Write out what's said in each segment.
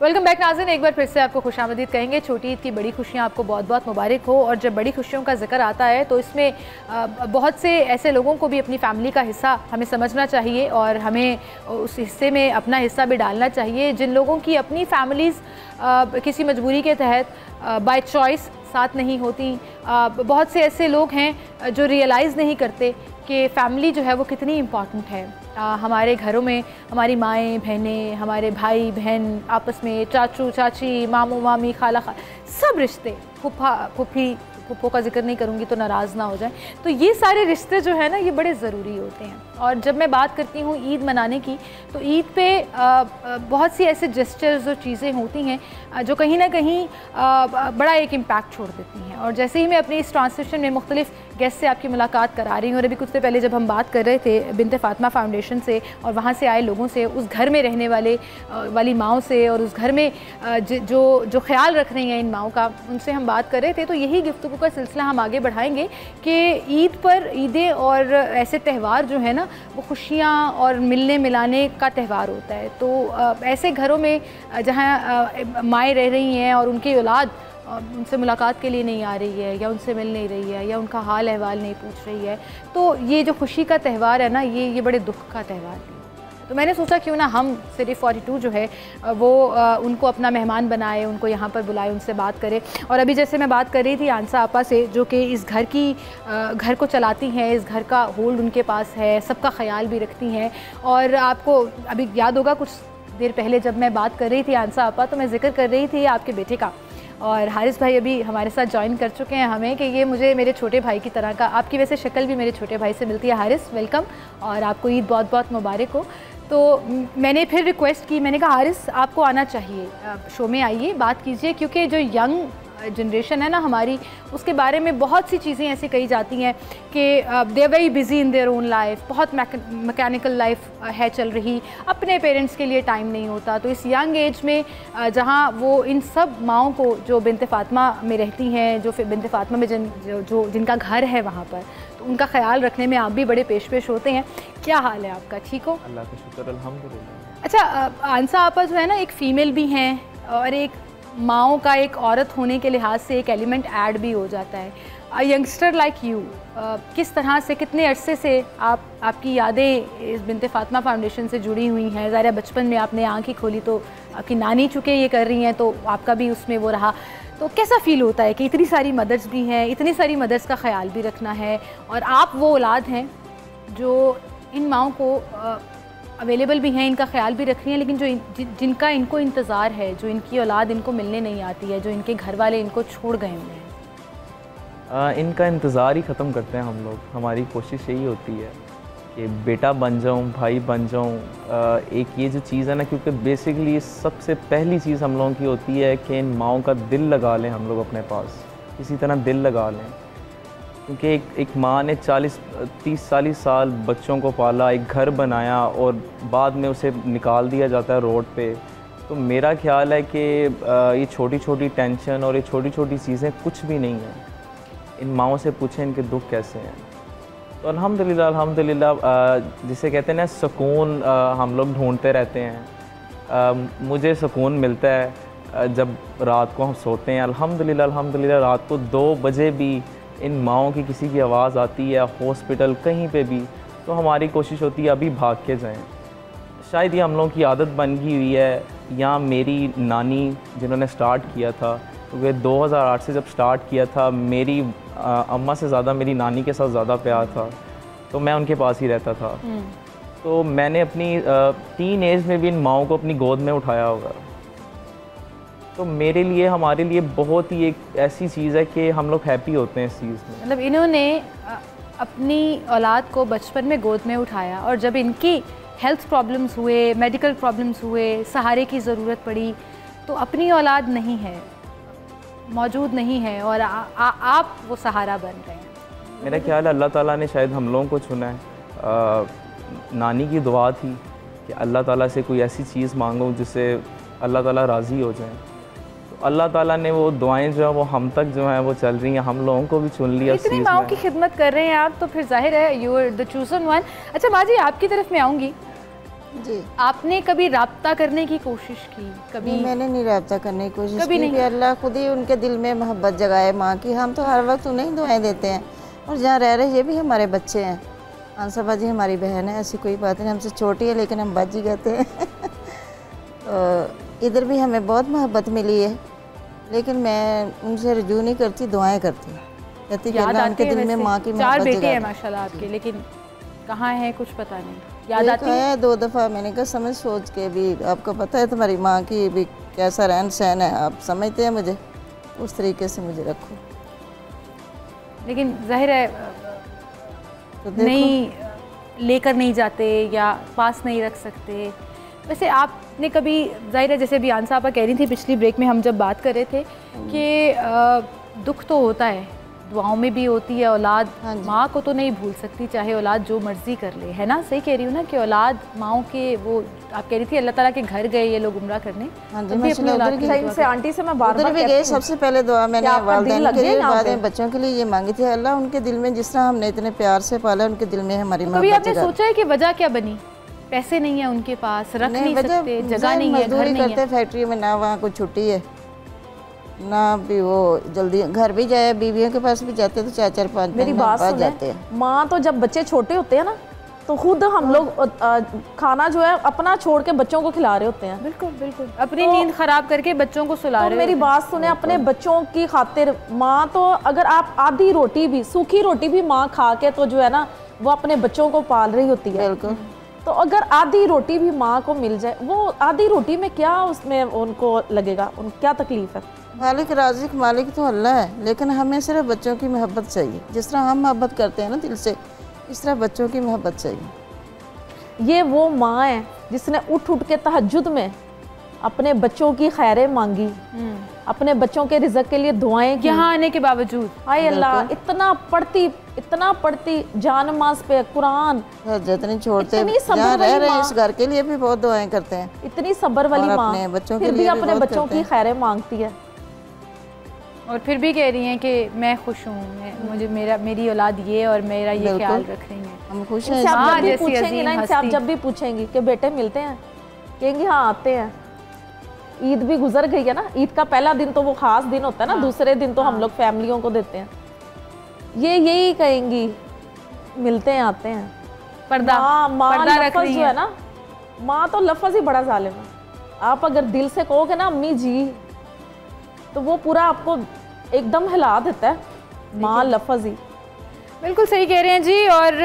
Welcome back नाज़रीन, एक बार फिर से आपको खुशामदीद कहेंगे। छोटी ईद की बड़ी खुशियाँ आपको बहुत बहुत मुबारक हो। और जब बड़ी खुशियों का जिक्र आता है तो इसमें बहुत से ऐसे लोगों को भी अपनी फैमिली का हिस्सा हमें समझना चाहिए और हमें उस हिस्से में अपना हिस्सा भी डालना चाहिए। जिन लोगों की अपनी फैमिलीज़ किसी मजबूरी के तहत बाय चॉइस साथ नहीं होती, बहुत से ऐसे लोग हैं जो रियलाइज़ नहीं करते कि फ़ैमिली जो है वो कितनी इम्पॉर्टेंट है। हमारे घरों में हमारी माएँ बहनें, हमारे भाई बहन आपस में, चाचू चाची, मामू मामी, खाला सब रिश्ते, फूफा फूफी, फूफो का जिक्र नहीं करूँगी तो नाराज़ ना हो जाए। तो ये सारे रिश्ते जो है ना ये बड़े ज़रूरी होते हैं। और जब मैं बात करती हूँ ईद मनाने की, तो ईद पे बहुत सी ऐसे जेस्चर्स और चीज़ें होती हैं जो कहीं ना कहीं बड़ा एक इम्पैक्ट छोड़ देती हैं। और जैसे ही मैं अपनी इस ट्रांसलेशन में मुख्तलिफ गेस्ट से आपकी मुलाकात करा रही हूँ, और अभी कुछ देर पहले जब हम बात कर रहे थे बिनते फातिमा फाउंडेशन से और वहाँ से आए लोगों से, उस घर में रहने वाली माओं से और उस घर में जो ख्याल रख रही हैं इन माओं का, उनसे हम बात कर रहे थे। तो यही गुफ्तगू का सिलसिला हम आगे बढ़ाएंगे कि ईद पर, ईदें और ऐसे त्यौहार जो है ना वो खुशियाँ और मिलने मिलाने का त्यौहार होता है। तो ऐसे घरों में जहाँ माएँ रह रही हैं और उनकी औलाद उनसे मुलाकात के लिए नहीं आ रही है या उनसे मिल नहीं रही है या उनका हाल अहवाल नहीं पूछ रही है, तो ये जो खुशी का त्यौहार है ना ये बड़े दुख का त्यौहार है। तो मैंने सोचा क्यों ना हम सिर्फ 42 जो है वो उनको अपना मेहमान बनाए, उनको यहाँ पर बुलाए, उनसे बात करें। और अभी जैसे मैं बात कर रही थी आंसा आपा से, जो कि इस घर को चलाती हैं, इस घर का होल्ड उनके पास है, सबका ख्याल भी रखती हैं। और आपको अभी याद होगा कुछ देर पहले जब मैं बात कर रही थी आंसा आपा, तो मैं जिक्र कर रही थी आपके बेटे का। और हारिस भाई अभी हमारे साथ ज्वाइन कर चुके हैं हमें कि ये मुझे मेरे छोटे भाई की तरह का, आपकी वैसे शक्ल भी मेरे छोटे भाई से मिलती है। हारिस वेलकम, और आपको ईद बहुत बहुत मुबारक हो। तो मैंने फिर रिक्वेस्ट की, मैंने कहा हारिस आपको आना चाहिए, शो में आइए, बात कीजिए, क्योंकि जो यंग जनरेशन है ना हमारी, उसके बारे में बहुत सी चीज़ें ऐसी कही जाती हैं कि they are very busy in their own life, बहुत मैकेनिकल लाइफ है चल रही, अपने पेरेंट्स के लिए टाइम नहीं होता। तो इस यंग एज में जहाँ वो इन सब माओं को जो बिनते फातिमा में रहती हैं, जो फिर बिनते फातिमा में जिनका घर है वहाँ पर, तो उनका ख्याल रखने में आप भी बड़े पेश होते हैं। क्या हाल है आपका, ठीक हो? अल्लाह का शुक्र, अल्हम्दुलिल्लाह। अच्छा, आंसा आपा जो है ना एक फ़ीमेल भी हैं और एक माओं का एक औरत होने के लिहाज से एक एलिमेंट ऐड भी हो जाता है। यंगस्टर लाइक यू, किस तरह से, कितने अरसे से आपकी यादें इस बिनते फातिमा फाउंडेशन से जुड़ी हुई हैं? ज़ाहिर बचपन में आपने आँखें खोली तो आपकी नानी चुके ये कर रही हैं, तो आपका भी उसमें वो रहा। तो कैसा फ़ील होता है कि इतनी सारी मदर्स भी हैं, इतनी सारी मदर्स का ख्याल भी रखना है, और आप वो औलाद हैं जो इन माओं को अवेलेबल भी हैं, इनका ख्याल भी रख रही हैं, लेकिन जिनका इनको इंतज़ार है, जो इनकी औलाद इनको मिलने नहीं आती है, जो इनके घर वाले इनको छोड़ गए हुए हैं, इनका इंतज़ार ही ख़त्म करते हैं हम लोग। हमारी कोशिश यही होती है कि बेटा बन जाऊँ, भाई बन जाऊँ। एक ये जो चीज़ है ना, क्योंकि बेसिकली सबसे पहली चीज़ हम लोगों की होती है कि इन माओं का दिल लगा लें हम लोग अपने पास, किसी तरह दिल लगा लें। क्योंकि एक माँ ने 40 साल बच्चों को पाला, एक घर बनाया और बाद में उसे निकाल दिया जाता है रोड पे। तो मेरा ख्याल है कि ये छोटी छोटी टेंशन और ये छोटी छोटी चीज़ें कुछ भी नहीं हैं। इन माओं से पूछें इनके दुख कैसे हैं। तो अल्हम्दुलिल्लाह जिसे कहते हैं ना सुकून, हम लोग ढूंढते रहते हैं। मुझे सुकून मिलता है जब रात को हम सोते हैं। अल्हम्दुलिल्लाह रात को 2 बजे भी इन माओं की किसी की आवाज़ आती है, हॉस्पिटल कहीं पे भी, तो हमारी कोशिश होती है अभी भाग के जाएं। शायद ये हम लोगों की आदत बन गई हुई है। या मेरी नानी जिन्होंने स्टार्ट किया था, क्योंकि 2008 से जब स्टार्ट किया था, मेरी अम्मा से ज़्यादा मेरी नानी के साथ ज़्यादा प्यार था, तो मैं उनके पास ही रहता था। तो मैंने अपनी टीन एज में भी इन माओं को अपनी गोद में उठाया होगा। तो मेरे लिए, हमारे लिए बहुत ही एक ऐसी चीज़ है कि हम लोग हैप्पी होते हैं इस चीज़ में। मतलब इन्होंने अपनी औलाद को बचपन में गोद में उठाया, और जब इनकी हेल्थ प्रॉब्लम्स हुए, मेडिकल प्रॉब्लम्स हुए, सहारे की ज़रूरत पड़ी, तो अपनी औलाद नहीं है, मौजूद नहीं है, और आप वो सहारा बन रहे हैं। मेरा ख्याल है अल्लाह ताला ने शायद हम लोगों को चुना है। नानी की दुआ थी कि अल्लाह ताला से कोई ऐसी चीज़ मांगो जिससे अल्लाह ताला राज़ी हो जाए। अल्लाह ताला ने वो दुआएं जो है वो हम तक जो है वो चल रही हैं, हम लोगों को भी चुन लिया। इतनी माओं की खिदमत कर रहे हैं आप, तो फिर जाहिर है you are the chosen one. अच्छा माँ जी, आपकी तरफ मैं आऊँगी। जी। आपने कभी राब्ता करने की कोशिश की? कभी नहीं, मैंने नहीं राब्ता करने की कोशिश कभी की नहीं? कि अल्लाह खुद ही उनके दिल में मोहब्बत जगाए माँ की। हम तो हर वक्त उन्हें ही दुआएं देते हैं, और जहाँ रह रहे ये भी हमारे बच्चे हैं। आंसर बाजी हमारी बहन है, ऐसी कोई बात नहीं, हमसे छोटी है लेकिन हम बाजी कहते हैं। तो इधर भी हमें बहुत मोहब्बत मिली है, लेकिन मैं उनसे रजू नहीं करती, दुआएं करती हूँ, कहती कि अल्लाह उनके दिल में माँ की मोहब्बत 4 बेटे जगा हैं दे। माशाल्लाह आपके, लेकिन कहाँ है कुछ पता नहीं। याद आती है? 2 दफ़ा मैंने कहा समझ सोच के भी, आपको पता है तुम्हारी माँ की भी कैसा रहन सहन है, आप समझते हैं मुझे, उस तरीके से मुझे रखो। लेकिन जाहिर है तो देखो, नहीं लेकर नहीं जाते या पास नहीं रख सकते। वैसे आपने कभी, जाहिर है जैसे अभी आन साहबा कह रही थी पिछली ब्रेक में हम जब बात कर रहे थे कि दुख तो होता है, दुआओं में भी होती है औलाद। माँ को तो नहीं भूल सकती चाहे औलाद जो मर्जी कर ले, है ना? सही कह रही हूँ ना कि औलाद माओं के, वो आप कह रही थी अल्लाह ताला के घर गए ये लोग उम्रा करने, अपनी औलाद की से आंटी से मैं बार-बार भी गए। सबसे पहले दुआ मैंने वालिदैन के लिए, बाद में बच्चों के लिए ये मांगी थी, अल्लाह उनके दिल में जिस तरह हमने इतने प्यार से पाला, उनके दिल में हमारी कभी आपने सोचा है कि वजह क्या बनी? पैसे नहीं है उनके पास, रख नहीं सकते, जगह नहीं है, घर नहीं है, करते फैक्ट्री में, ना वहाँ कोई छुट्टी है ना भी वो जल्दी घर भी जाए, बीवियों के पास भी जाते तो 4-4-5 मेरी बात सुने, माँ तो जब बच्चे छोटे होते हैं ना तो खुद हम लोग खाना जो है अपना छोड़ के बच्चों को खिला रहे होते हैं। बिल्कुल बिल्कुल, अपनी नींद खराब करके बच्चों को सुला रहे हैं। मेरी बात सुने, अपने बच्चों की खातिर माँ तो, अगर आप आधी रोटी भी, सूखी रोटी भी माँ खा के तो जो है ना वो अपने बच्चों को पाल रही होती है। बिल्कुल। तो अगर आधी रोटी भी माँ को मिल जाए, वो आधी रोटी में क्या उसमें उनको लगेगा, उन क्या तकलीफ है? मालिक राज़िक मालिक तो अल्लाह है, लेकिन हमें सिर्फ बच्चों की मोहब्बत चाहिए। जिस तरह हम मोहब्बत करते हैं ना दिल से, इस तरह बच्चों की मोहब्बत चाहिए। ये वो माँ है जिसने उठ उठ के तहज्जुद में अपने बच्चों की खैरें मांगी, अपने बच्चों के रिज़्क़ के लिए दुआएं की, यहाँ आने के बावजूद। हाय अल्लाह, इतना पढ़ती जान नमाज पे, कुरान जितनी छोड़ते जहाँ रह रहे हैं इस घर के लिए भी बहुत दुआएं करते हैं। इतनी सब्र वाली माँ फिर भी अपने बच्चों की खैरें मांगती है, और फिर भी कह रही हैं कि मैं खुश हूँ, मुझे मेरी औलाद ये और मेरा ये ख्याल रख रही है। हम खुश हैं। आप जब भी पूछेंगी ना इनसे, आप जब भी पूछेंगी कि बेटे मिलते हैं, कहेंगी हाँ आते हैं। ईद भी गुजर गई है ना, ईद का पहला दिन तो वो खास दिन होता है ना, दूसरे दिन तो हम लोग फैमिलियों को देते हैं। ये यही कहेंगी मिलते हैं आते हैं। पर्दा लफ्ज़ जो है ना, माँ तो लफ्ज़ ही बड़ा जालिम है। आप अगर दिल से कहोगे ना अम्मी जी, तो वो पूरा आपको एकदम हिला देता है, माँ लफ्ज़ ही। बिल्कुल सही कह रहे हैं जी। और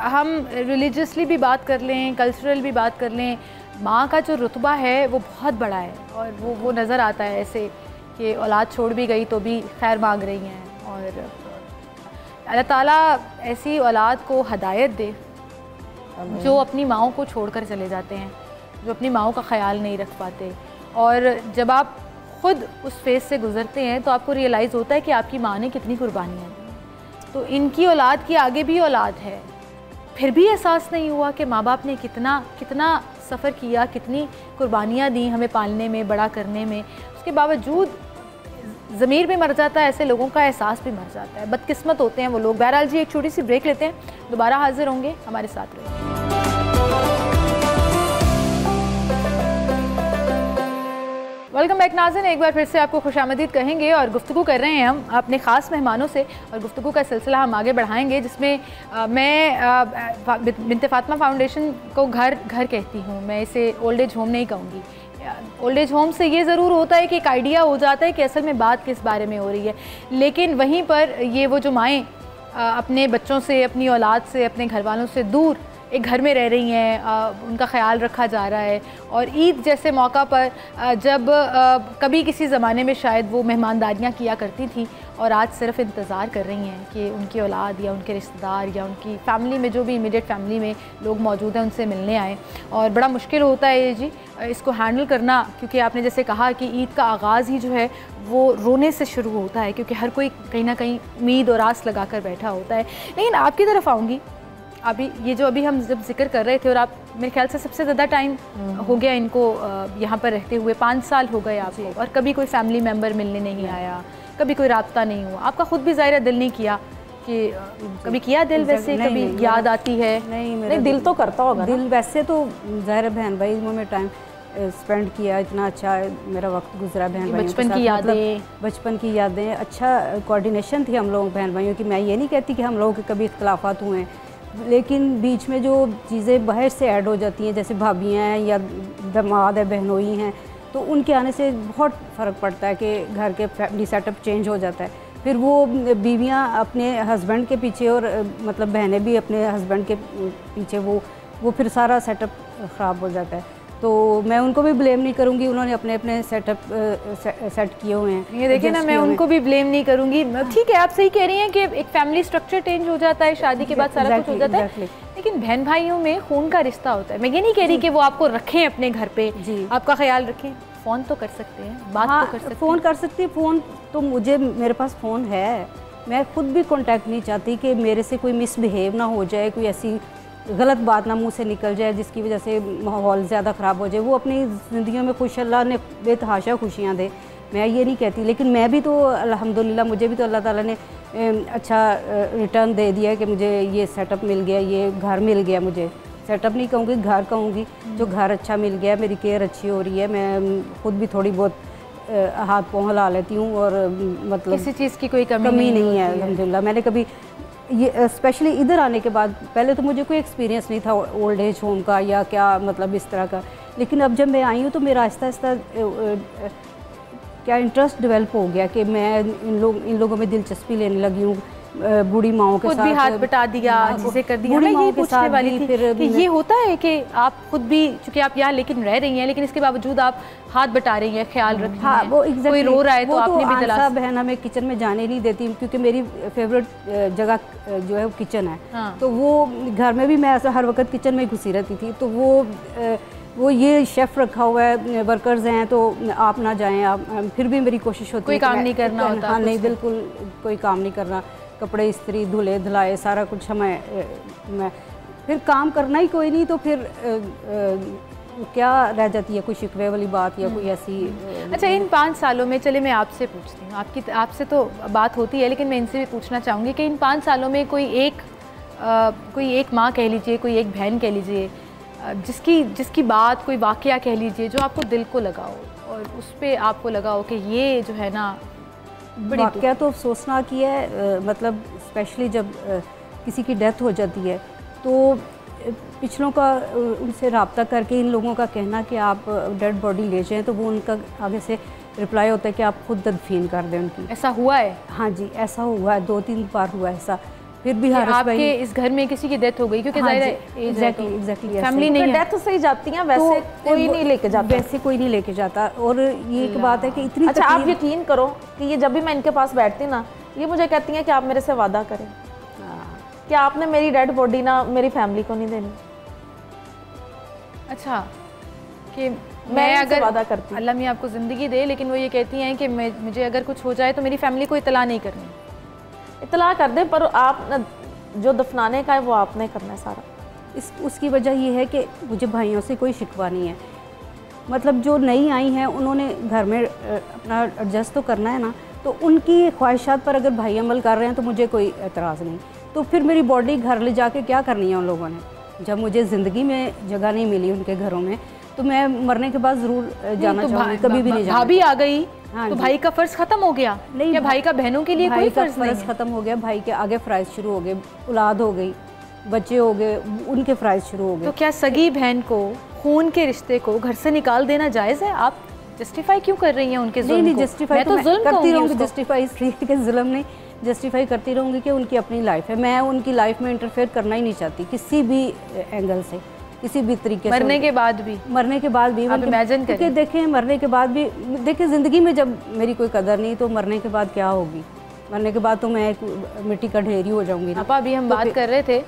हम रिलीजियसली भी बात कर लें, कल्चरल भी बात कर लें, माँ का जो रुतबा है वो बहुत बड़ा है, और वो नज़र आता है ऐसे कि औलाद छोड़ भी गई तो भी खैर मांग रही हैं। और अल्लाह ताला ऐसी औलाद को हदायत दे जो अपनी माँओं को छोड़कर चले जाते हैं, जो अपनी माँओं का ख्याल नहीं रख पाते। और जब आप खुद उस फेज़ से गुज़रते हैं तो आपको रियलाइज़ होता है कि आपकी माँ ने कितनी कुर्बानियाँ दी। तो इनकी औलाद की आगे भी औलाद है, फिर भी एहसास नहीं हुआ कि माँ बाप ने कितना सफ़र किया, कितनी कुर्बानियाँ दी हमें पालने में, बड़ा करने में। उसके बावजूद ज़मीर भी मर जाता है, ऐसे लोगों का एहसास भी मर जाता है। बदकिस्मत होते हैं वो लोग। बहरहाल जी, एक छोटी सी ब्रेक लेते हैं, दोबारा हाजिर होंगे, हमारे साथ रहिए। वेलकम बैक नाज़रीन, एक बार फिर से आपको खुशामदीद कहेंगे और गुफ्तगू कर रहे हैं हम अपने ख़ास मेहमानों से, और गुफ्तगू का सिलसिला हम आगे बढ़ाएंगे, जिसमें मैं बिन्ते फातिमा फाउंडेशन को घर कहती हूँ, मैं इसे ओल्ड एज होम नहीं कहूँगी। ओल्ड एज होम से ये ज़रूर होता है कि एक आइडिया हो जाता है कि असल में बात किस बारे में हो रही है, लेकिन वहीं पर ये वो जो माएँ अपने बच्चों से, अपनी औलाद से, अपने घर वालों से दूर एक घर में रह रही हैं, उनका ख्याल रखा जा रहा है। और ईद जैसे मौका पर जब कभी किसी ज़माने में शायद वो मेहमानदारियाँ किया करती थी, और आज सिर्फ इंतज़ार कर रही हैं कि उनकी औलाद या उनके रिश्तेदार या उनकी फ़ैमिली में जो भी इमीडिएट फैमिली में लोग मौजूद हैं उनसे मिलने आएँ। और बड़ा मुश्किल होता है ये जी इसको हैंडल करना, क्योंकि आपने जैसे कहा कि ईद का आगाज़ ही जो है वो रोने से शुरू होता है, क्योंकि हर कोई कहीं ना कहीं उम्मीद और आस लगा कर बैठा होता है। लेकिन आपकी तरफ आऊँगी, अभी हम जब जिक्र कर रहे थे, और आप मेरे ख्याल से सबसे ज़्यादा टाइम हो गया इनको यहाँ पर रहते हुए, 5 साल हो गए आपको, और कभी कोई फैमिली मेम्बर मिलने नहीं आया, कभी कोई राब्ता नहीं हुआ, आपका ख़ुद भी ज़ाहिर दिल नहीं किया कि कभी किया दिल वैसे? कभी याद आती है? नहीं, दिल तो करता होगा। दिल वैसे तो ज़ाहिर बहन भाई में टाइम स्पेंड किया, इतना अच्छा मेरा वक्त गुजरा बहन भाइयों के साथ। बचपन की यादें, बचपन की यादें, अच्छा कोऑर्डिनेशन थी हम लोग बहन भाइयों की। मैं ये नहीं कहती कि हम लोगों के कभी इख्तलाफात हुए हैं, लेकिन बीच में जो चीज़ें बाहर से ऐड हो जाती हैं, जैसे भाभियाँ हैं या दामाद है, बहनोई हैं, तो उनके आने से बहुत फ़र्क पड़ता है कि घर के फैमिली सेटअप चेंज हो जाता है। फिर वो बीवियाँ अपने हस्बैंड के पीछे और मतलब बहनें भी अपने हस्बैंड के पीछे, वो फिर सारा सेटअप ख़राब हो जाता है। तो मैं उनको भी ब्लेम नहीं करूँगी, उन्होंने अपने अपने सेटअप सेट किए हुए हैं। ये देखिए ना, मैं उनको भी ब्लेम नहीं करूँगी। ठीक है, आप सही कह रही हैं कि एक फैमिली स्ट्रक्चर चेंज हो जाता है, शादी के बाद सारा कुछ हो जाता है, लेकिन बहन भाइयों में खून का रिश्ता होता है। मैं ये नहीं कह रही कि वो आपको रखें अपने घर पे, आपका ख्याल रखें, फ़ोन तो कर सकते हैं, बात तो कर सकते हैं। फ़ोन कर सकती, फ़ोन तो मेरे पास फ़ोन है, मैं खुद भी कांटेक्ट नहीं चाहती कि मेरे से कोई मिसबिहेव ना हो जाए, कोई ऐसी गलत बात ना मुंह से निकल जाए जिसकी वजह से माहौल ज़्यादा ख़राब हो जाए। वो अपनी ज़िंदगियों में खुश, अल्लाह ने बेतहाशा खुशियाँ दे, मैं ये नहीं कहती, लेकिन मैं भी तो अल्हम्दुलिल्लाह मुझे भी तो अल्लाह ताला ने अच्छा रिटर्न दे दिया कि मुझे ये सेटअप मिल गया, ये घर मिल गया। मुझे सेटअप नहीं कहूँगी, घर कहूँगी, जो घर अच्छा मिल गया, मेरी केयर अच्छी हो रही है, मैं खुद भी थोड़ी बहुत हाथ पाँव हिला लेती हूँ और मतलब किसी चीज़ की कोई कमी नहीं है अल्हम्दुलिल्लाह। मैंने कभी ये स्पेशली इधर आने के बाद, पहले तो मुझे कोई एक्सपीरियंस नहीं था ओल्ड एज होम का या क्या मतलब इस तरह का, लेकिन अब जब मैं आई हूँ तो मेरा आहिस्ता आहिस्ता क्या इंटरेस्ट डेवलप हो गया कि मैं इन लोगों में दिलचस्पी लेने लगी हूँ। बूढ़ी माओं के साथ भी हाथ बटा दिया, चीज़ें कर दी। मैं ये पूछने वाली थी कि ये होता है कि आप खुद भी, चूँकि आप यहाँ लेकिन रह रही हैं, लेकिन इसके बावजूद आप हाथ बटा रही हैं, ख्याल रख रही हैं। हाँ, वो कोई रो रहा है तो आपने भी दिला बहन हमें किचन में जाने नहीं देती, क्योंकि मेरी फेवरेट जगह जो है वो किचन है। हाँ। तो वो घर में भी मैं ऐसा हर वक्त किचन में घुसी रहती थी। तो वो ये शेफ़ रखा हुआ है, वर्कर्स हैं, तो आप ना जाएं। आप फिर भी मेरी कोशिश होती है कोई काम नहीं करना होता। हाँ, नहीं, बिल्कुल कोई काम नहीं करना, कपड़े इस्त्री धुले धुलाए सारा कुछ मैं फिर काम करना ही कोई नहीं, तो फिर क्या रह जाती है कोई शिकवे वाली बात या कोई ऐसी। अच्छा, इन 5 सालों में, चले मैं आपसे पूछती हूँ, आपसे तो बात होती है, लेकिन मैं इनसे भी पूछना चाहूँगी कि इन 5 सालों में कोई एक माँ कह लीजिए, कोई एक बहन कह लीजिए, जिसकी बात, कोई वाक़या कह लीजिए जो आपको दिल को लगा हो और उस पर आपको लगा हो कि ये जो है ना बड़ी वाक़या तो अफसोसनाक ही है। मतलब स्पेशली जब किसी की डेथ हो जाती है तो पिछलों का उनसे रब्ता करके इन लोगों का कहना कि आप डेड बॉडी ले जाएं, तो वो उनका आगे से रिप्लाई होता है कि आप खुद तदफीन कर दें उनकी। ऐसा हुआ है? हाँ जी, ऐसा हुआ है, 2-3 बार हुआ ऐसा। फिर भी आपके इस घर में किसी की डेथ हो गई, क्योंकि एग्जैक्टली फैमिली नहीं है, डेथ से ही जाती हैं, वैसे तो कोई नहीं लेके जाता, वैसे कोई नहीं लेके जाता। और ये एक बात है कि इतनी अच्छा, आप यकीन करो कि ये जब भी मैं इनके पास बैठती ना, ये मुझे कहती हैं कि आप मेरे से वादा करें कि आपने मेरी डेड बॉडी ना मेरी फैमिली को नहीं देनी। अच्छा, कि मैं अगर वादा करती, अल्लाह मियां आपको ज़िंदगी दे, लेकिन वो ये कहती हैं कि मुझे अगर कुछ हो जाए तो मेरी फैमिली को इतला नहीं करनी। इतला कर दें, पर आप जो दफनाने का है वो आपने करना है सारा। उसकी वजह ये है कि मुझे भाइयों से कोई शिकवा नहीं है। मतलब जो नई आई हैं उन्होंने घर में अपना एडजस्ट तो करना है ना, तो उनकी ख्वाहिशात पर अगर भाई अमल कर रहे हैं तो मुझे कोई एतराज़ नहीं। तो फिर मेरी बॉडी घर ले जाके क्या करनी है उन लोगों ने? जब मुझे ज़िंदगी में जगह नहीं मिली उनके घरों में, तो मैं मरने के बाद ज़रूर जाना चाहूँगी, कभी भी नहीं जाना। भाभी आ गई तो भाई का फ़र्ज़ ख़त्म हो गया? नहीं, भाई का बहनों के लिए कोई फ़र्ज़ नहीं, ख़त्म हो गया। भाई के आगे फ़राइज़ शुरू हो गए, औलाद हो गई, बच्चे हो गए, उनके फ़राइज़ शुरू हो गए। तो क्या सगी बहन को, खून के रिश्ते को घर से निकाल देना जायज़ है? आप जस्टिफाई क्यों कर रही हैं उनके जुल्म को? नहीं, जस्टिफाई तो मैं करती रहूँगी, जस्टिफाई इसलिए कि जुल्म नहीं, जस्टिफाई करती रहूँगी कि उनकी अपनी लाइफ है। मैं उनकी लाइफ में इंटरफेयर करना ही नहीं चाहती किसी भी एंगल से, किसी भी तरीके से। मरने के बाद भी आप इमेजिन करिए, देखें मरने के बाद भी, देखिए ज़िंदगी में जब मेरी कोई कदर नहीं तो मरने के बाद क्या होगी? मरने के बाद तो मैं एक मिट्टी का ढेर ही हो जाऊँगी। आपा, अभी हम बात कर रहे थे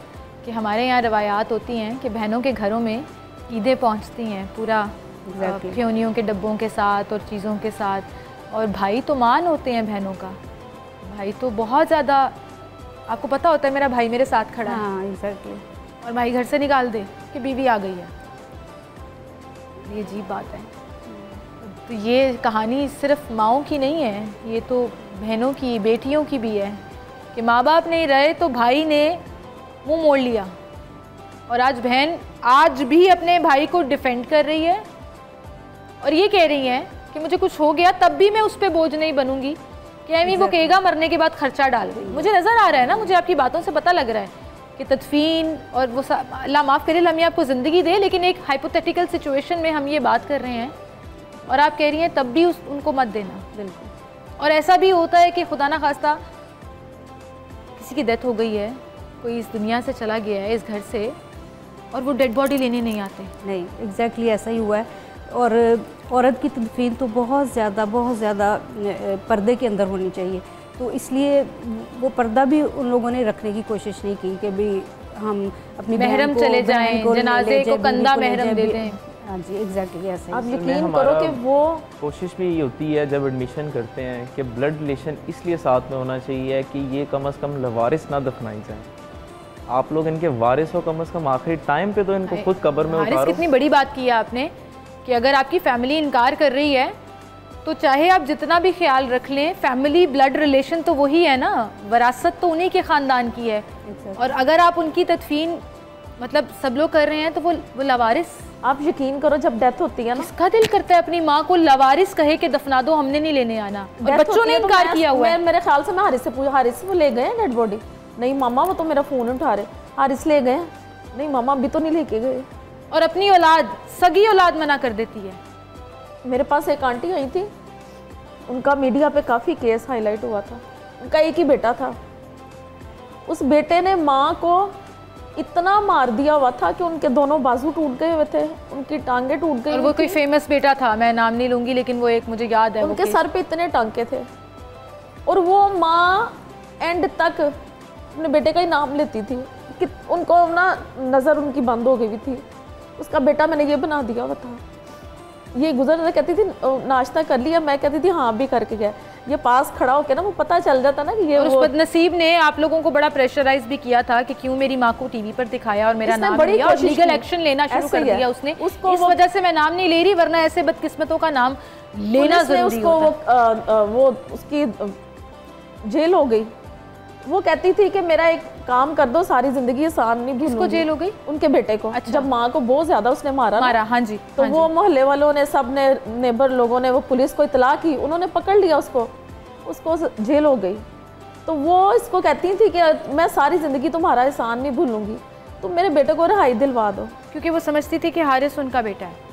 कि हमारे यहाँ रवायात होती हैं कि बहनों के घरों में ईदें पहुँचती हैं पूरा फ्योनियों के डब्बों के साथ और चीज़ों के साथ, और भाई तो मान होते हैं बहनों का। भाई तो बहुत ज़्यादा, आपको पता होता है मेरा भाई मेरे साथ खड़ा है। हाँ, एग्जैक्टली। और भाई घर से निकाल दे कि बीवी आ गई है, ये अजीब बात है। तो ये कहानी सिर्फ माँओं की नहीं है, ये तो बहनों की, बेटियों की भी है कि माँ बाप नहीं रहे तो भाई ने मुंह मोड़ लिया, और आज बहन आज भी अपने भाई को डिफेंड कर रही है और ये कह रही है कि मुझे कुछ हो गया तब भी मैं उस पर बोझ नहीं बनूंगी, कि वो कहेगा मरने के बाद खर्चा डाल गई। मुझे नज़र आ रहा है ना, मुझे आपकी बातों से पता लग रहा है कि तदफीन और वो अल्लाह माफ़ करे, लम्हे आपको ज़िंदगी दे, लेकिन एक हाइपोथेटिकल सिचुएशन में हम ये बात कर रहे हैं और आप कह रही हैं तब भी उनको मत देना। बिल्कुल। और ऐसा भी होता है कि खुदा ना खास्ता किसी की डेथ हो गई है, कोई इस दुनिया से चला गया है इस घर से, और वो डेड बॉडी लेने नहीं आते। नहीं, एग्जैक्टली ऐसा ही हुआ है। और औरत की तदफीन तो बहुत ज़्यादा पर्दे के अंदर होनी चाहिए, तो इसलिए वो पर्दा भी उन लोगों ने रखने की कोशिश नहीं की कि भाई हम अपनी महरम चले जाएं, जनाजे को कंधा महरम दे दें। हाँ जी, एग्जैक्टली ऐसा। आप यकीन करो कि वो कोशिश भी ये होती है जब एडमिशन करते हैं कि ब्लड रिलेशन इसलिए साथ में होना चाहिए कि ये कम से कम लवारिस ना दफनाई जाए। आप लोग इनके वारिस हो, कम से कम आखिरी टाइम पे तो इनको खुद कब्र में उतारो। कितनी बड़ी बात की है आपने कि अगर आपकी फैमिली इनकार कर रही है तो चाहे आप जितना भी ख्याल रख लें, फैमिली ब्लड रिलेशन तो वही है ना, वरासत तो उन्हीं के ख़ानदान की है। और अगर आप उनकी तदफीन मतलब सब लोग कर रहे हैं तो वो लवारिस। आप यकीन करो जब डेथ होती है ना, इसका दिल करता है अपनी माँ को लवारिस कहे कि दफना दो, हमने नहीं लेने आना। और बच्चों ने इनकार किया हुआ है। मेरे ख्याल से मैं हारिस से पूछा, हारिस वो ले गए डेड बॉडी? नहीं मामा, वो तो मेरा फ़ोन उठा रहे। हारिस ले गए? नहीं मामा, अभी तो नहीं लेके गए। और अपनी औलाद, सगी औलाद मना कर देती है। मेरे पास एक आंटी आई थी, उनका मीडिया पे काफ़ी केस हाईलाइट हुआ था। उनका एक ही बेटा था, उस बेटे ने माँ को इतना मार दिया हुआ था कि उनके दोनों बाजू टूट गए हुए थे, उनकी टांगे टूट गई। और वो कोई फेमस बेटा था, मैं नाम नहीं लूँगी, लेकिन वो एक मुझे याद है, उनके सर पे इतने टांके थे। और वो माँ एंड तक अपने बेटे का ही नाम लेती थी कि उनको ना नज़र उनकी बंद हो गई थी। उसका बेटा मैंने ये बना दिया हुआ था। ये गुजर कहती थी नाश्ता कर लिया, मैं कहती थी हाँ अभी करके गया। ये पास खड़ा होकर ना वो पता चल जाता ना कि ये। और उस बदनसीब ने आप लोगों को बड़ा प्रेशराइज भी किया था कि क्यों मेरी माँ को टीवी पर दिखाया और मेरा नाम लिया और लीगल एक्शन लेना शुरू कर दिया उसने। उसको इस वजह से मैं नाम नहीं ले रही, वरना ऐसे बदकिस्मतों का नाम लेना जरूरी होता। वो उसकी जेल हो गई। वो कहती थी कि मेरा एक काम कर दो, सारी जिंदगी आसान नहीं भूलूंगी। किसको जेल हो गई? उनके बेटे को। अच्छा। जब माँ को बहुत ज्यादा उसने मारा। हाँ जी। तो हाँ वो मोहल्ले वालों ने, सब ने, नेबर लोगों ने वो पुलिस को इतला की, उन्होंने पकड़ लिया उसको जेल हो गई। तो वो इसको कहती थी कि मैं सारी जिंदगी तुम्हारा एहसान नहीं भूलूंगी, तुम मेरे बेटे को रिहाई दिलवा दो। क्योंकि वो समझती थी कि हारिस उनका बेटा है।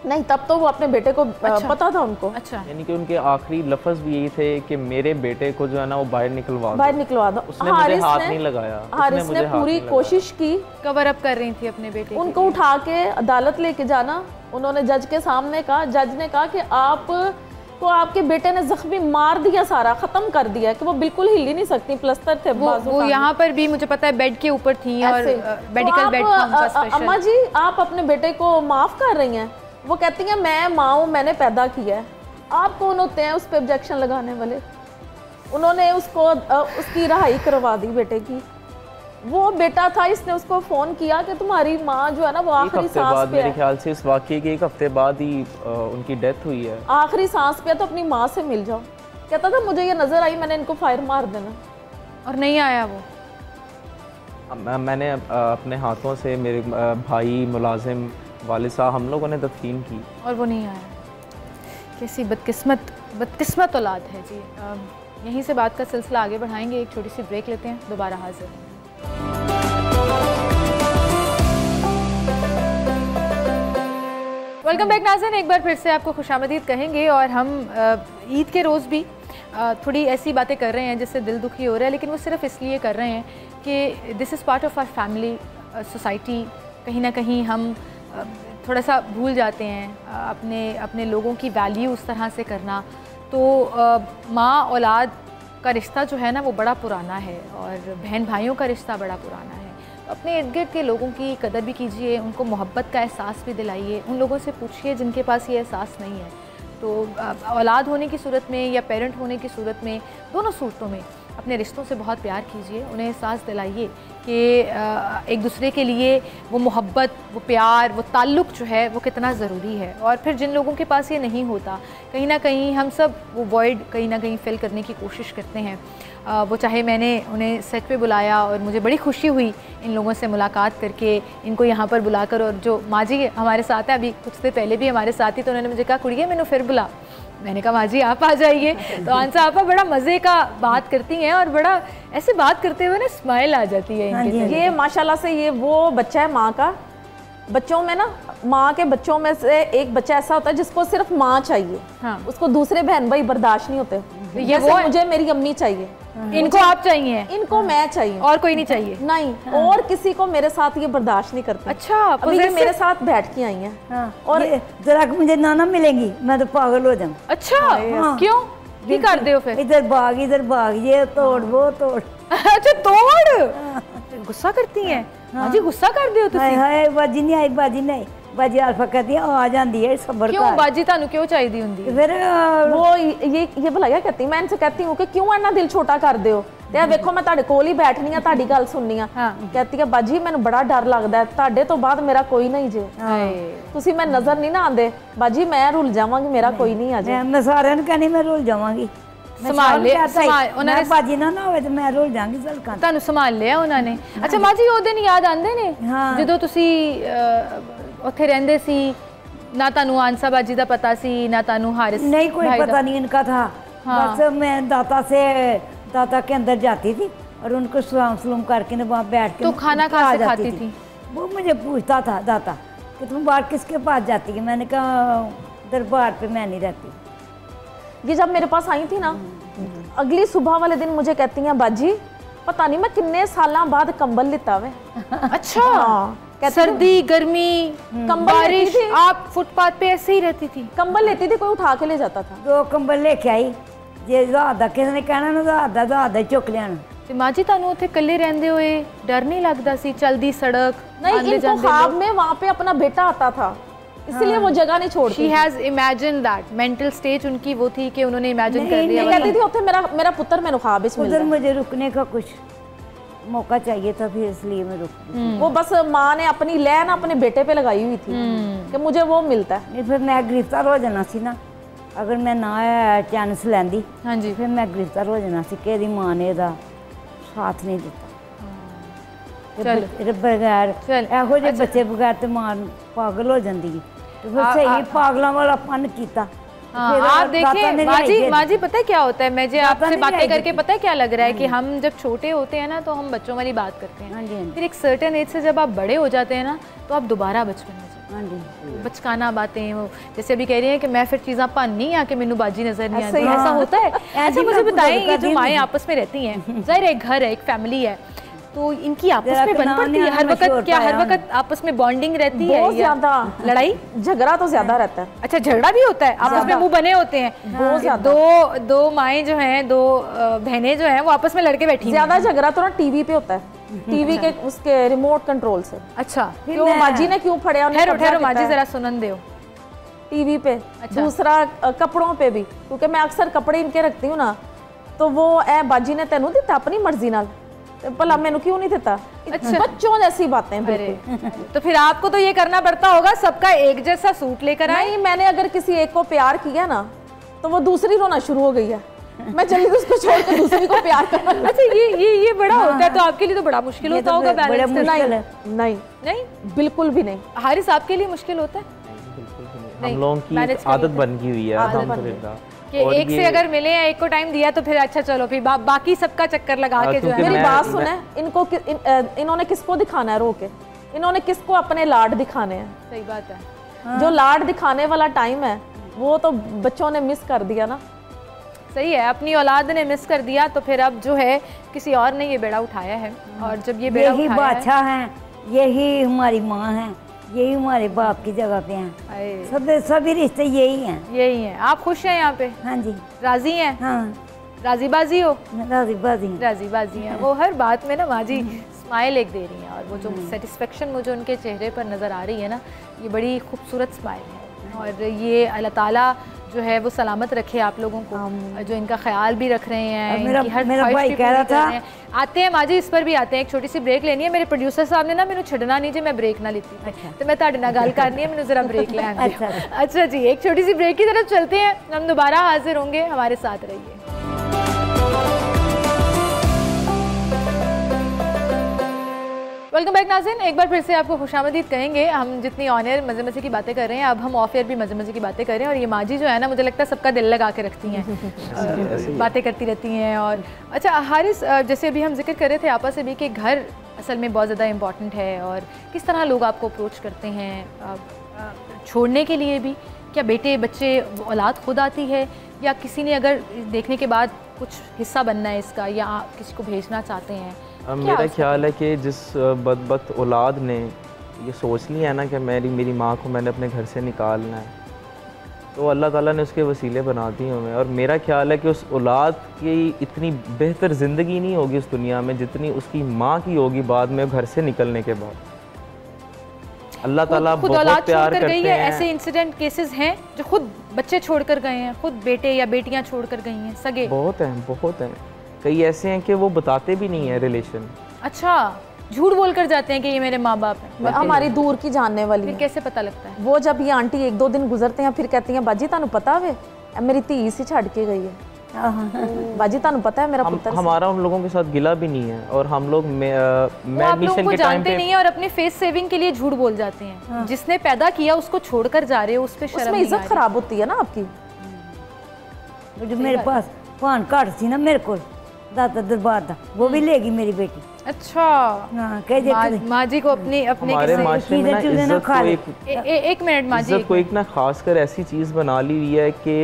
नहीं, तब तो वो अपने बेटे को पता था उनको। अच्छा। यानी कि उनके आखिरी लफ्ज भी यही थे कि मेरे बेटे को जो है ना वो बाहर निकलवा दो। उसने मुझे हाथ नहीं लगाया। हारिस ने पूरी कोशिश की, कवर अप कर रही थी अपने बेटे। उनको उठा के अदालत लेके जाना, उन्होंने जज के सामने कहा, जज ने कहा कि आपको आपके बेटे ने जख्मी मार दिया, सारा खत्म कर दिया, कि वो बिल्कुल हिल ही नहीं सकती, प्लास्टर थे वो यहाँ पर भी मुझे पता है बेड के ऊपर थी और मेडिकल बेड था उनका स्पेशल। अम्मा जी आप अपने बेटे को माफ कर रही हैं? वो कहती हैं मैं माँ हूँ, मैंने पैदा किया है। आप कौन होते हैं उस पर ऑब्जेक्शन लगाने वाले? उन्होंने उसकी रिहाई करवा दी बेटे की। वो बेटा था, इसने उसको फ़ोन किया कि तुम्हारी माँ जो है ना वो आखिरी सांस पे है। मेरे ख्याल से इस वाक़ये के एक हफ्ते बाद ही उनकी डेथ हुई है। आखिरी सांस पे है तो अपनी माँ से मिल जाओ। कहता था मुझे ये नज़र आई, मैंने इनको फायर मार देना। और नहीं आया वो। मैंने अपने हाथों से, मेरे भाई, मुलाजिम, वालिद साहब, हम लोगों ने दफीन की और वो नहीं आया। कैसी बदकिस्मत औलाद है जी। यहीं से बात का सिलसिला आगे बढ़ाएंगे, एक छोटी सी ब्रेक लेते हैं, दोबारा हाजिर। वेलकम बैक नाज़रीन, एक बार फिर से आपको खुशामदीद कहेंगे। और हम ईद के रोज़ भी थोड़ी ऐसी बातें कर रहे हैं जिससे दिल दुखी हो रहा है, लेकिन वो सिर्फ इसलिए कर रहे हैं कि this is part of our family society. कहीं ना कहीं हम थोड़ा सा भूल जाते हैं अपने लोगों की वैल्यू उस तरह से करना। तो माँ औलाद का रिश्ता जो है ना वो बड़ा पुराना है, और बहन भाइयों का रिश्ता बड़ा पुराना है। अपने इर्द गिर्द के लोगों की कदर भी कीजिए, उनको मोहब्बत का एहसास भी दिलाइए, उन लोगों से पूछिए जिनके पास ये एहसास नहीं है। तो औलाद होने की सूरत में या पेरेंट होने की सूरत में, दोनों सूरतों में अपने रिश्तों से बहुत प्यार कीजिए, उन्हें एहसास दिलाइए कि एक दूसरे के लिए वो मोहब्बत, वो प्यार, वो ताल्लुक़ जो है वो कितना ज़रूरी है। और फिर जिन लोगों के पास ये नहीं होता, कहीं ना कहीं हम सब वो वॉइड कहीं ना कहीं फिल करने की कोशिश करते हैं। वो चाहे मैंने उन्हें सेट पे बुलाया और मुझे बड़ी खुशी हुई इन लोगों से मुलाकात करके, इनको यहाँ पर बुलाकर, और जो माँ जी हमारे साथ हैं, अभी कुछ देर पहले भी हमारे साथ ही, तो उन्होंने मुझे कहा कुड़िए मैंने फिर बुला। मैंने कहा माँ जी आप आ जाइए। तो आंसा आपा बड़ा मज़े का बात करती हैं और बड़ा ऐसे बात करते हुए ना स्माइल आ जाती है इनके चेहरे पे। ये माशाल्लाह से ये वो बच्चा है माँ का। बच्चों में ना, माँ के बच्चों में से एक बच्चा ऐसा होता है जिसको सिर्फ माँ चाहिए, हाँ। उसको दूसरे बहन भाई बर्दाश्त नहीं होते। ये वो मुझे मेरी अम्मी चाहिए, इनको आप चाहिए, इनको मैं चाहिए, और कोई नहीं चाहिए। नहीं, और किसी को मेरे साथ ये बर्दाश्त नहीं करती। अच्छा, अभी ये मेरे साथ बैठ के आई हैं। हाँ, और जरा मुझे ना मिलेंगी, मैं तो पागल हो जाऊँ। अच्छा, क्यों की कर दे हो फिर? इधर भाग, ये तोड़ वो तोड़। अच्छा तोड़, गुस्सा करती हैं माँ जी, गुस्सा कर दियो तुसी। हाय बाजी नहीं आई, बाजी अल्फा कहती है आ जाती है सबर। क्यों बाजी तानू क्यों चाहिए हुंदी? फिर वो ये भला क्या कहती, मैं इनसे कहती हूँ कि क्यों इन्ना दिल छोटा कर दे हो, ਤੇ ਵੇਖੋ ਮੈਂ ਤੁਹਾਡੇ ਕੋਲ ਹੀ ਬੈਠਣੀ ਆ, ਤੁਹਾਡੀ ਗੱਲ ਸੁਣਨੀ ਆ। कहती है बाजी ਮੈਨੂੰ ਬੜਾ ਡਰ ਲੱਗਦਾ ਹੈ, ਤੁਹਾਡੇ ਤੋਂ ਬਾਅਦ ਮੇਰਾ ਕੋਈ ਨਹੀਂ ਜੇ, ਤੁਸੀਂ ਮੈਂ ਨਜ਼ਰ ਨਹੀਂ ਨਾ ਆਂਦੇ ਬਾਜੀ, ਮੈਂ ਰੁੱਲ ਜਾਵਾਂਗੀ, ਮੇਰਾ ਕੋਈ ਨਹੀਂ ਆ ਜੇ। मैं सारे कहनी मैं रुल जावांगी, संभाल लिया उन्होंने, बाजी ना होवे तो मैं रुल जाऊंगी सड़ਕਾਂ। ਤੁਹਾਨੂੰ ਸੰਭਾਲ ਲਿਆ ਉਹਨਾਂ ਨੇ। ਅੱਛਾ ਮਾਂ ਜੀ ਉਹ ਦਿਨ ਯਾਦ ਆਉਂਦੇ ਨੇ ਜਦੋਂ ਤੁਸੀਂ ਉੱਥੇ ਰਹਿੰਦੇ ਸੀ, ਨਾ ਤੁਹਾਨੂੰ ਆਂਸਾ ਬਾਜੀ ਦਾ ਪਤਾ ਸੀ, ਨਾ ਤੁਹਾਨੂੰ हारिस? नहीं कोई पता नहीं इनका था। बस मैं दाता के अंदर जाती थी और उनको सलाम करके ना वहाँ बैठ के तो खाना खा से खाती थी। वो मुझे पूछता था दाता कि तुम बाहर किसके पास जाती है, मैंने कहा दरबार पे मैं नहीं रहती। ये जब मेरे पास आई थी ना, अगली सुबह वाले दिन मुझे कहती हैं बाजी पता नहीं मैं कितने साल बाद कंबल लिता हुए। अच्छा, सर्दी गर्मी कंबल बारिश, आप फुटपाथ पे ऐसे ही रहती थी? कंबल लेती थी, कोई उठा के ले जाता था। 2 कंबल लेके आई, जे ज़्यादा किसी ने कहना ना ज़्यादा चुक लिया। ਤੇ ਮਾਂ ਜੀ ਤੁਹਾਨੂੰ ਉੱਥੇ ਇਕੱਲੇ ਰਹਿੰਦੇ ਹੋਏ डर नहीं लगता सी? चलती सड़क नहीं, इनको ख्वाब में वहाँ पे अपना बेटा आता था, इसलिए वो जगह नहीं छोड़ती। She has imagined that, mental stage उनकी वो थी कि उन्होंने इमेजिन कर लिया। कहती थी उत्थे मेरा पुत्र मैंने ख्वाब में उधर मुझे रुकने का कुछ मौका चाहिए था, फिर इसलिए मैं रुक गई। वो बस माँ ने अपनी लैन अपने बेटे पे लगाई हुई थी कि मुझे वो मिलता है। फिर मैं गिरफ्तार हो जाना सी ना, अगर मैं ना चांस लैंदी, हाँ जी, फिर मैं गिरफ्तार हो जाना सी कि माँ ने ਇਹਦਾ साथ नहीं दिता। बगैर ਇਹੋ ਜਿਹੇ ਬੱਚੇ बगैर ਤੇ मां पागल हो जाती है। तो फिर सही पागलों वाला फन किया। आप देखें माँ जी पता है क्या होता है, मैं जो आपसे बातें करके पता है क्या लग रहा है कि हम जब छोटे होते हैं ना तो हम बच्चों वाली बात करते हैं, फिर एक सर्टेन एज से जब आप बड़े हो जाते हैं ना तो आप दोबारा बचपन में बचकाना बातें, वो जैसे अभी कह रही हैं कि मैं फिर चीज़ा भननी आ कि मैनू बाजी नजर नहीं आती, ऐसा होता है। अच्छा मुझे बताएं, ये जो माएँ आपस में रहती हैं, जाहिर है एक घर है, एक फैमिली है, तो इनकी आपस में बन पड़ती है हर वक्त? क्या हर वक्त आपस में बॉन्डिंग रहती है? बहुत ज्यादा लड़ाई झगड़ा तो ज्यादा रहता है। अच्छा झगड़ा भी होता है आपस में, मुंह बने होते हैं बहुत ज्यादा। दो माएँ जो हैं, 2 बहनें जो हैं वो आपस में लड़के बैठी। ज्यादा झगड़ा तो ना टीवी पे होता है, टीवी के उसके रिमोट कंट्रोल से। अच्छा तो माजी ने क्यों फड़िया? ठहरो माजी जरा सुनन दो। टीवी पे, दूसरा कपड़ों पे भी, क्योंकि मैं अक्सर कपड़े इनके रखती हूँ ना, तो वो ए बाजी ने तेनू दिता अपनी मर्जी नाल, भला मैनू क्यों नहीं देता? अच्छा, बच्चों जैसी बातें बिल्कुल। तो फिर आपको तो ये करना पड़ता होगा सबका एक जैसा सूट लेकर आए। नहीं, मैंने अगर किसी एक को प्यार किया ना तो वो दूसरी रोना शुरू हो गई है, मैं चली उसको छोड़ के दूसरी को प्यार करना। अच्छा ये बड़ा होता है, तो आपके लिए तो बड़ा मुश्किल होता होगा बैलेंस करना। नहीं बिल्कुल भी नहीं। हारिस आपके लिए मुश्किल होता है? हम लोगों की आदत बन गई हुई है अल्हम्दुलिल्लाह कि एक से अगर मिले या एक को टाइम दिया तो फिर अच्छा चलो, फिर बाकी सबका चक्कर लगा के जो है। मेरी बात सुने, इन्होंने किसको दिखाना है रो के? इन्होंने किसको अपने लाड दिखाने हैं? सही बात है। जो लाड दिखाने वाला टाइम है वो तो बच्चों ने मिस कर दिया ना। सही है, अपनी औलाद ने मिस कर दिया, तो फिर अब जो है किसी और ने ये बेड़ा उठाया है, और जब ये बेड़ा यही बादशाह हैं, यही हमारी माँ हैं, यही हमारे बाप की जगह पे हैं, सभी रिश्ते यही हैं। आप खुश हैं यहाँ पे? हाँ जी। राजी हैं? हाँ। राजी बाजी हो? राजी बाजी हैं। वो हर बात में ना माँ जी स्माइल एक दे रही हैं, और वो जो सेटिस्फेक्शन मुझे उनके चेहरे पर नज़र आ रही है ना, ये बड़ी खूबसूरत स्माइल है। और ये अल्लाह ताला जो है वो सलामत रखे आप लोगों को, जो इनका ख्याल भी रख रहे हैं। मेरा भाई कह रहा था आते हैं माजी, इस पर भी आते हैं। एक छोटी सी ब्रेक लेनी है। मेरे प्रोड्यूसर साहब ने ना मैंने छड़ना नहीं जी, मैं ब्रेक ना लेती। अच्छा। तो मैं ताड़े नाल गल करनी है, मैंने जरा ब्रेक लें। अच्छा जी, एक छोटी सी ब्रेक की तरफ चलते हैं, हम दोबारा हाजिर होंगे, हमारे साथ रहिए। वेलकम बैक नाज़रीन, एक बार फिर से आपको खुशामदीद कहेंगे। हम जितनी ऑन एयर मज़े मज़े की बातें कर रहे हैं, अब हम ऑफ एयर भी मज़े मज़े की बातें कर रहे हैं। और ये माजी जो है ना, मुझे लगता है सबका दिल लगा के रखती हैं, बातें करती रहती हैं। और अच्छा हारिस, जैसे अभी हम जिक्र कर रहे थे आपा से भी कि घर असल में बहुत ज़्यादा इम्पॉर्टेंट है, और किस तरह लोग आपको अप्रोच करते हैं छोड़ने के लिए भी? क्या बेटे बच्चे औलाद खुद आती है, या किसी ने अगर देखने के बाद कुछ हिस्सा बनना है इसका, या किसी को भेजना चाहते हैं? मेरा ख्याल है कि जिस बदबख्त औलाद ने ये सोच लिया है ना कि मेरी माँ को मैंने अपने घर से निकालना है, तो अल्लाह ताला ने उसके वसीले बना दिए हमें। और मेरा ख्याल है कि उस औलाद की इतनी बेहतर ज़िंदगी नहीं होगी उस दुनिया में जितनी उसकी माँ की होगी बाद में घर से निकलने के बाद। अल्लाह ताला बहुत प्यार करते हैं। ऐसे इंसिडेंट केसेस हैं जो खुद बच्चे छोड़कर गए हैं, खुद बेटे या बेटियां छोड़कर गई हैं, सगे बहुत हैं। कई ऐसे हैं कि वो बताते भी नहीं है रिलेशन। अच्छा, झूठ बोल कर जाते हैं कि ये मेरे माँ बाप हैं, हमारी दूर की जानने वाली। फिर कैसे पता लगता है? वो जब ये आंटी 1-2 दिन गुजरते हैं फिर कहती हैं बाजी तानू पता है मेरी धी सी छड़ के गई है, बाजी तानू पता है मेरा पुत्र। हमारा उन लोगों के साथ गिला भी नहीं है, और हम लोग एडमिशन के टाइम पे नहीं है और अपने फेस सेविंग के लिए झूठ बोल जाते हैं। हाँ। जिसने पैदा किया उसको छोड़कर जा रहे हो, उस पे शर्म नहीं आ रही। इज्जत खराब होती है ना आपकी। जो मेरे पास पान कार्ड थी ना मेरे को दादा दरबार दा, वो भी लेगी मेरी बेटी। अच्छा, माँ जी को अपने हमारे माशरे में ना इज्जत को एक मिनट माँ जी, इज्जत को एक ना खासकर ऐसी चीज़ बना ली हुई है कि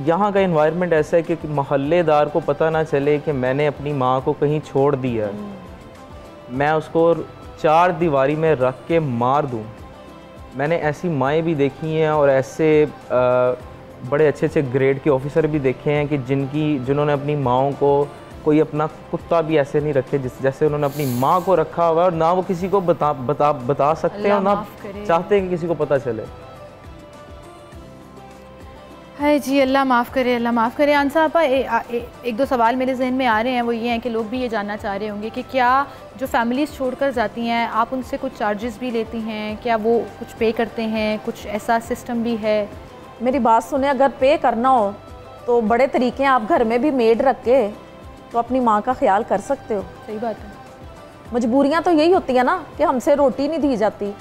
यहाँ का एनवायरनमेंट ऐसा है कि मोहल्लेदार को पता ना चले कि मैंने अपनी माँ को कहीं छोड़ दिया, मैं उसको 4 दीवारी में रख के मार दूँ। मैंने ऐसी माएँ भी देखी हैं और ऐसे बड़े अच्छे ग्रेड के ऑफिसर भी देखे हैं कि जिन्होंने अपनी माँओं को, कोई अपना कुत्ता भी ऐसे नहीं रखे जैसे उन्होंने अपनी माँ को रखा हुआ है, और ना वो किसी को बता सकते हैं और ना चाहते हैं कि किसी को पता चले। हाय जी, अल्लाह माफ़ करे, अल्लाह माफ़ करे। आंसर आपा एक दो सवाल मेरे जहन में आ रहे हैं, वो ये हैं कि लोग भी ये जानना चाह रहे होंगे कि क्या जो फैमिलीज़ छोड़कर जाती हैं आप उनसे कुछ चार्जेस भी लेती हैं, क्या वो कुछ पे करते हैं, कुछ ऐसा सिस्टम भी है? मेरी बात सुने, अगर पे करना हो तो बड़े तरीके हैं। आप घर में भी मेड रख के तो अपनी माँ का ख्याल कर सकते हो। सही बात है। मजबूरियाँ तो यही होती है ना कि हमसे रोटी नहीं दी जाती,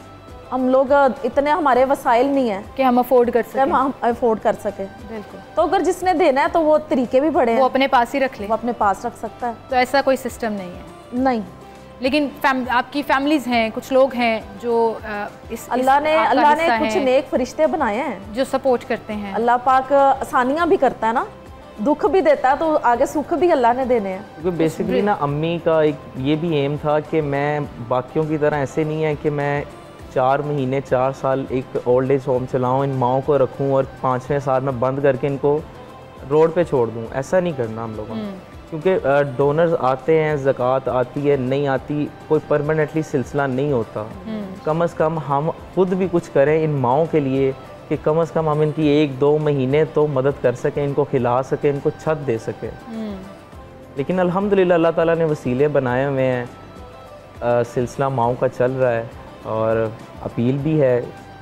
हम लोग इतने हमारे वसाइल नहीं है कि हम अफोर्ड कर सकें। हम अफोर्ड कर सकें। बिल्कुल। तो अगर जिसने देना है तो वो तरीके भी बड़े हैं, वो अपने पास ही रख ले, वो अपने पास रख सकता है। तो ऐसा कोई सिस्टम नहीं है? नहीं, लेकिन आपकी फैमिलीज़ हैं, कुछ लोग हैं जो अल्लाह ने कुछ नेक फरिश्ते बनाए हैं जो सपोर्ट करते हैं। अल्लाह पाक आसानियाँ भी करता है ना, दुख भी देता है, तो आगे सुख भी अल्लाह ने देने हैं। क्योंकि बेसिकली ना अम्मी का एक ये भी एम था कि मैं बाकियों की तरह ऐसे नहीं है कि मैं 4 महीने 4 साल एक ओल्ड एज होम चलाऊँ, इन माओं को रखूँ और 5वें साल में बंद करके इनको रोड पे छोड़ दूँ। ऐसा नहीं करना हम लोगों ने, क्योंकि डोनर्स आते हैं, ज़कात आती है, नहीं आती, कोई परमानेंटली सिलसिला नहीं होता। कम से कम हम खुद भी कुछ करें इन माओं के लिए कि कम से कम हम इनकी 1-2 महीने तो मदद कर सकें, इनको खिला सकें, इनको छत दे सकें। लेकिन अल्हम्दुलिल्लाह अल्लाह ताला ने वसीले बनाए हुए हैं, सिलसिला माओं का चल रहा है। और अपील भी है,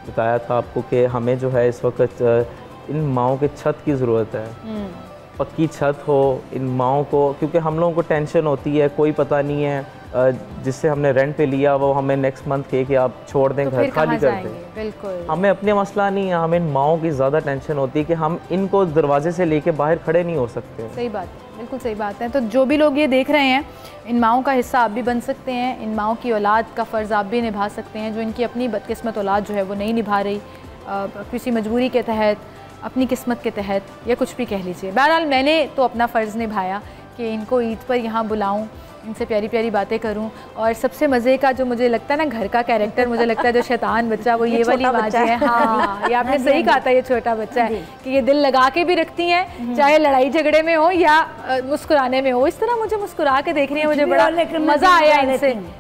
बताया था आपको कि हमें जो है इस वक्त इन माओं के छत की ज़रूरत है, पक्की छत हो इन माओं को, क्योंकि हम लोगों को टेंशन होती है, कोई पता नहीं है जिससे हमने रेंट पे लिया वो हमें नेक्स्ट मंथ कहे कि आप छोड़ दें, घर खाली कर दें। बिल्कुल, हमें अपने मसला नहीं है, हमें इन माओं की ज़्यादा टेंशन होती है कि हम इनको दरवाजे से लेके बाहर खड़े नहीं हो सकते। सही बात है, बिल्कुल सही बात है। तो जो भी लोग ये देख रहे हैं, इन माओं का हिस्सा आप भी बन सकते हैं, इन माओं की औलाद का फ़र्ज़ आप भी निभा सकते हैं, जो इनकी अपनी बदकिस्मत औलाद जो है वो नहीं निभा रही, किसी मजबूरी के तहत, अपनी किस्मत के तहत, या कुछ भी कह लीजिए। बहरहाल मैंने तो अपना फ़र्ज़ निभाया कि इनको ईद पर यहाँ बुलाऊँ, इनसे प्यारी प्यारी बातें करूं। और सबसे मज़े का जो मुझे लगता है ना, घर का कैरेक्टर मुझे लगता है जो शैतान बच्चा, वो ये वाली बात है। हाँ, ये आपने सही कहा था, ये छोटा बच्चा है कि ये दिल लगा के भी रखती हैं, चाहे लड़ाई झगड़े में हो या मुस्कुराने में हो। इस तरह मुझे मुस्कुरा के देखनी है, मुझे बड़ा मज़ा आया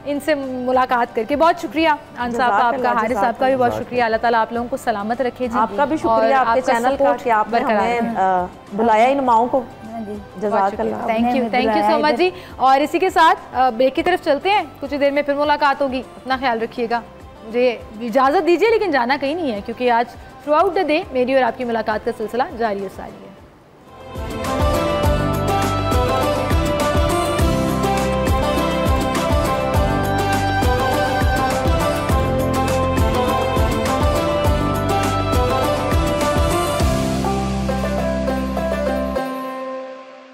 इनसे मुलाकात करके। बहुत शुक्रिया आन साहब आपका, हारिस साहब का भी बहुत शुक्रिया। अल्लाह ताला आप लोगों को सलामत रखे जी। आपका भी शुक्रिया आपके चैनल का कि आपने हमें बुलाया इन माओं को। थैंक यू सो मच जी। और इसी के साथ ब्रेक की तरफ चलते हैं, कुछ ही देर में फिर मुलाकात होगी। अपना ख्याल रखिएगा, मुझे इजाज़त दीजिए, लेकिन जाना कहीं नहीं है क्योंकि आज थ्रू आउट द डे मेरी और आपकी मुलाकात का सिलसिला जारी और सारी है।